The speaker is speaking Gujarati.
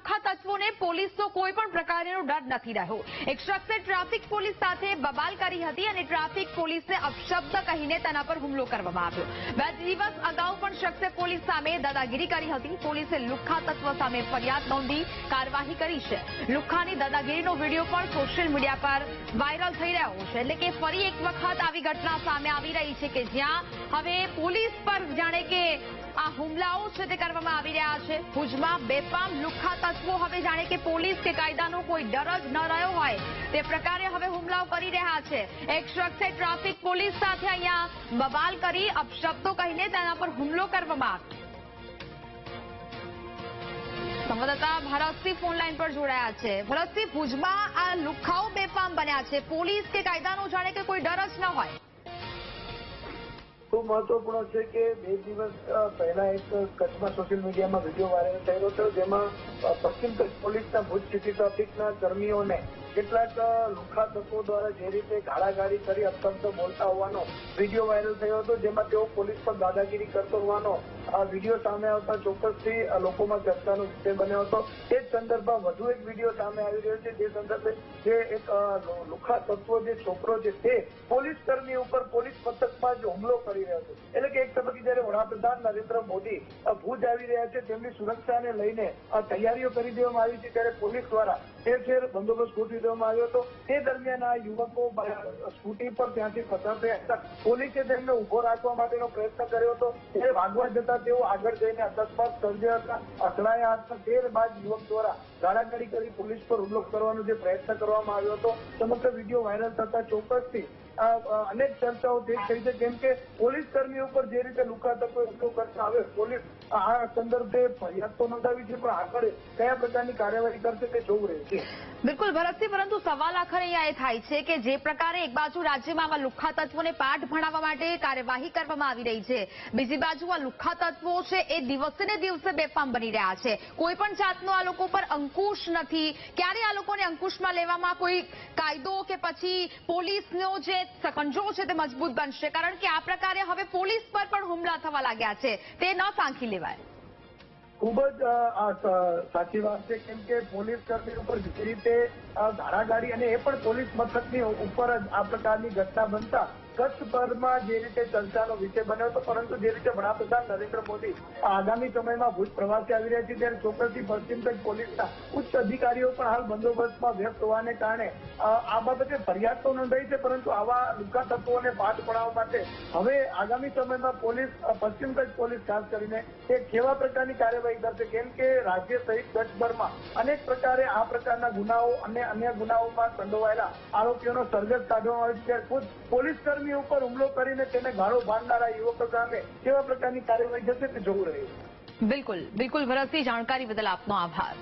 લુખ્ખા તત્વોને પોલીસનો કોઈ પણ પ્રકારનો ડર નથી રહ્યો। એક શખ્સે ટ્રાફિક પોલીસ સાથે બબાલ કરી હતી અને ટ્રાફિક પોલીસને અપશબ્દ કહીને તેના પર હુમલો કરવામાં આવ્યો। 2 દિવસ અગાઉ પણ શખ્સે પોલીસ સામે દાદાગીરી કરી હતી। પોલીસે લુખ્ખા તત્વ સામે ફરિયાદ નોંધી કાર્યવાહી કરી છે। લુખ્ખાની દાદાગીરીનો વિડીયો પણ સોશિયલ મીડિયા પર વાયરલ થઈ રહ્યો છે। એટલે કે ફરી એક વખત આવી ઘટના સામે આવી રહી છે કે જ્યાં હવે પોલીસ પર જાણે કે આ હુમલાઓ છે તે કરવામાં આવી રહ્યા છે। ભુજમાં બેફામ લુખ્ખા તત્વો હવે જાણે કે પોલીસ કે કાયદાનો કોઈ ડર જ ન રહ્યો હોય તે પ્રકારે હવે હુમલાઓ કરી રહ્યા છે। એક શખ્સે ટ્રાફિક પોલીસ સાથે અહીંયા બબાલ કરી અપશબ્દો કહીને તેના પર હુમલો કરવામાં આવ્યો। સંવાદદાતા ભરતસિંહ ફોન લાઈન પર જોડાયા છે। ભરતસિંહ, ભુજમાં આ લુખ્ખાઓ બેફામ બન્યા છે, પોલીસ કે કાયદાનો જાણે કે કોઈ ડર જ ન હોય। ખૂબ મહત્વપૂર્ણ છે કે 2 દિવસ પહેલા એક કચ્છમાં સોશિયલ મીડિયામાં વિડીયો વાયરલ થયો હતો, જેમાં પશ્ચિમ કચ્છ પોલીસના ભુજ સિટી ટ્રાફિકના કર્મીઓને કેટલાક લુખ્ખા તત્વો દ્વારા જે રીતે ગાળાગાળી કરી અપશબ્દો બોલતા હોવાનો વિડીયો વાયરલ થયો હતો, જેમાં તેઓ પોલીસ પર દાદાગીરી કરતો હોવાનો વિડીયો સામે આવતા ચોક્કસથી લોકોમાં ચર્ચાનો વિષય બન્યો હતો। તે જ સંદર્ભમાં વધુ એક વિડીયો સામે આવી રહ્યો છે, જે સંદર્ભે જે એક લુખ્ખા તત્વો જે છોકરો છે તે પોલીસ કર્મી ઉપર પોલીસ મથકમાં જ હુમલો કરી રહ્યો છે। એટલે કે એક તબક્કે જયારે વડાપ્રધાન નરેન્દ્ર મોદી ભુજ આવી રહ્યા છે, તેમની સુરક્ષાને લઈને તૈયારીઓ કરી દેવામાં આવી છે, ત્યારે પોલીસ દ્વારા ઠેર બંદોબસ્ત ગોઠવી દેવામાં આવ્યો હતો। તે દરમિયાન આ યુવકો સ્કૂટી પર ત્યાંથી પસાર થયા હતા। પોલીસે તેમને ઉભો રાખવા માટેનો પ્રયત્ન કર્યો હતો, ત્યારે ભાગવા જતા તેઓ આગળ જઈને અકસ્માત સર્જ્યા હતા, અથડાયા હતા। ત્યારબાદ યુવક દ્વારા ગાળાગાળી કરી પોલીસ પર હુમલો કરવાનો જે પ્રયત્ન કરવામાં આવ્યો હતો, સમગ્ર વિડીયો વાયરલ થતા ચોક્કસથી અનેક ચર્ચાઓ તે થઈ છે, કેમ કે પોલીસ કર્મીઓ ઉપર જે રીતે લુખ્ખા તત્વો હુમલો કરતા હવે પોલીસ આ સંદર્ભે ફરિયાદ તો નોંધાવી છે, પણ આગળ કયા પ્રકારની કાર્યવાહી કરશે તે જોવું રહ્યું છે। બિલકુલ ભરતસિંહ, પરંતુ સવાલ આખરે અહીંયા એ થાય છે કે જે પ્રકારે એક બાજુ રાજ્યમાં આવા લુખ્ખા તત્વોને પાઠ ભણાવવા માટે કાર્યવાહી કરવામાં આવી રહી છે, બીજી બાજુ આ લુખ્ખા તત્વો છે એ દિવસે ને દિવસે બેફામ બની રહ્યા છે। કોઈ પણ જાતનો આ લોકો પર અંકુશ નથી। ક્યારે આ લોકોને અંકુશમાં લેવામાં કોઈ કાયદો કે પછી પોલીસનો જે સકંજો છે તે મજબૂત બનશે? કારણ કે આ પ્રકારે હવે પોલીસ પર પણ હુમલા થવા લાગ્યા છે, તે ન સાંખી લેવાય। ખૂબ જ સાચી વાત છે, કેમ કે પોલીસ કર્મી ઉપર જે રીતે ગાળાગાળી અને એ પણ પોલીસ મથકની ઉપર જ આ પ્રકારની ઘટના બનતા કચ્છ પરમાં જે રીતે ચર્ચાનો વિષય બન્યો હતો, પરંતુ જે રીતે વડાપ્રધાન નરેન્દ્ર મોદી આગામી સમયમાં ભુજ પ્રવાસે આવી રહ્યા છે, ત્યારે ચોક્કસથી પશ્ચિમ કચ્છ પોલીસના ઉચ્ચ અધિકારીઓ પણ હાલ બંદોબસ્તમાં વ્યસ્ત હોવાને કારણે આ બાબતે ફરિયાદ તો નોંધાઈ છે, પરંતુ આવા લુખ્ખા તત્વોને પાઠ પડાવવા માટે હવે આગામી સમયમાં પોલીસ પશ્ચિમ કચ્છ પોલીસ ખાસ કરીને એક કેવા પ્રકારની કાર્યવાહી કરશે, કેમ કે રાજ્ય સહિત કચ્છભરમાં અનેક પ્રકારે આ પ્રકારના ગુનાઓ અને અન્ય ગુનાઓમાં સંડોવાયેલા આરોપીઓનો સરઘસ કાઢવામાં આવે છે, ત્યારે ખુદ પોલીસ કર્મીઓ ઉપર હુમલો કરીને તેને ગાળો બાંધનારા યુવકો સામે કેવા પ્રકારની કાર્યવાહી થશે તે જોવું રહ્યું। બિલકુલ ભરતસિંહ, જાણકારી બદલ આપનો આભાર।